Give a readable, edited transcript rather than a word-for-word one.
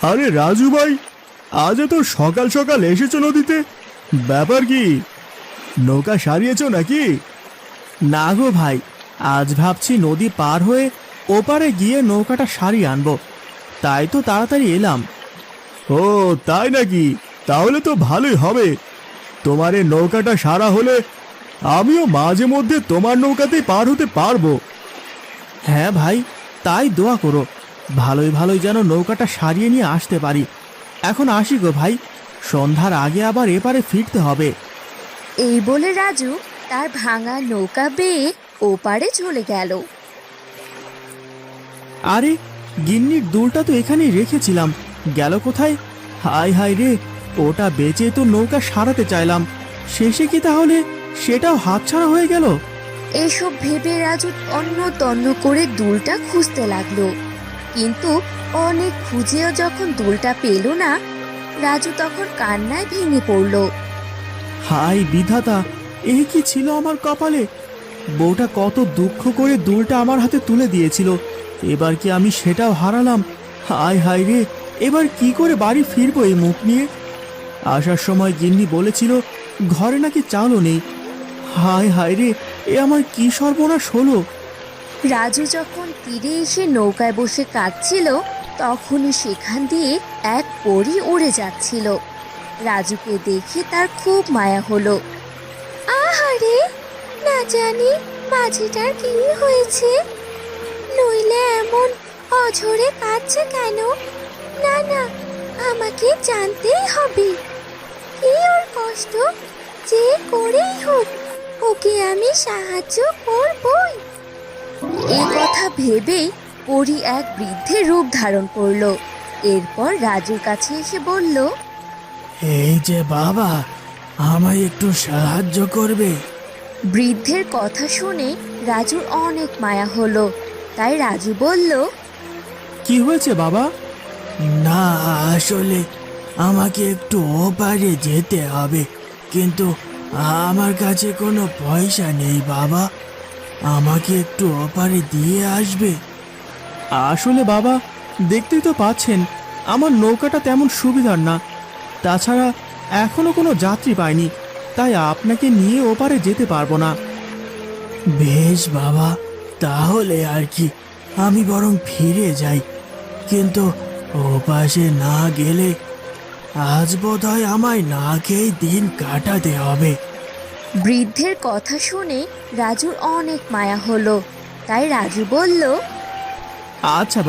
আরে রাজু ভাই, আজ তো সকাল সকাল এসেছো নদীতে, ব্যাপার কি? নৌকা সারিয়েছো নাকি? না গো ভাই, আজ ভাবছি নদী পার হয়ে ওপারে গিয়ে নৌকাটা সারিয়ে আনবো, তাই তো তাড়াতাড়ি এলাম। ও তাই নাকি? তাহলে তো ভালোই হবে। তোমার এই নৌকাটা সারা হলে আমিও মাঝে মধ্যে তোমার নৌকাতেই পার হতে পারবো। হ্যাঁ ভাই, তাই দোয়া করো, ভালোই ভালোই যেন নৌকাটা সারিয়ে নিয়ে আসতে পারি। এখন আসি গো ভাই, সন্ধ্যার আগে আবার এপারে ফিরতে হবে। এই বলে রাজু তার ভাঙা নৌকা বেয়ে ওপারে চলে গেল। আরে, গিন্নির দুলটা তো এখানেই রেখেছিলাম, গেল কোথায়? হায় হায় রে, ওটা বেচে তো নৌকা সারাতে চাইলাম, শেষে কি তাহলে সেটাও হাতছাড়া হয়ে গেল? এসব ভেবে রাজু তন্ন তন্ন করে দুলটা খুঁজতে লাগলো, কিন্তু অনেক খুঁজেও যখন দুলটা পেল না, রাজু তখন কান্নায় ভেঙে পড়ল। হায় বিধাতা, এই কি ছিল আমার কপালে? বউটা কত দুঃখ করে দুলটা আমার হাতে তুলে দিয়েছিল, এবার কি আমি সেটাও হারালাম? হায় হায় রে, এবার কি করে বাড়ি ফিরবো এই মুখ নিয়ে? আসার সময় গিন্নি বলেছিল ঘরে নাকি চালও নেই। হায় হায় রে, এ আমার কি সর্বনাশ হলো! রাজু যখন তীরে এসে নৌকায় বসে কাঁদছিল, তখনই সেখান দিয়ে এক পরী উড়ে যাচ্ছিল। রাজুকে দেখে তার খুব মায়া হলো। আহারে, না জানি মাঝিটার কি হয়েছে, নইলে এমন অঝরে কাঁদছে কেন? না না, আমাকে জানতেই হবে কি ওর কষ্ট, যে করেই হোক ওকে আমি সাহায্য করবই। এই কথা ভেবেই পরী এক বৃদ্ধের রূপ ধারণ করলো। এরপর রাজুর কাছে এসে বলল, এই যে বাবা, আমায় একটু সাহায্য করবে? বৃদ্ধের কথা শুনে রাজুর অনেক মায়া হলো, তাই রাজু বলল, কি হয়েছে বাবা? না, আসলে আমাকে একটু ওপারে যেতে হবে, কিন্তু আমার কাছে কোনো পয়সা নেই বাবা, আমাকে একটু ওপারে দিয়ে আসবে? আসলে বাবা, দেখতেই তো পাচ্ছেন আমার নৌকাটা তেমন সুবিধার না, তাছাড়া এখনো কোনো যাত্রী পাইনি, তাই আপনাকে নিয়ে ওপারে যেতে পারবো না। বেশ বাবা, তাহলে আর কি, আমি বরং ফিরে যাই, কিন্তু ওপাশে না গেলে আজ বোধহয় আমায় না খেয়ে দিন কাটাতে হবে। বৃদ্ধের কথা শুনে রাজুর অনেক মায়া হলো, তাই রাজু বলল, আচ্ছা বাবা।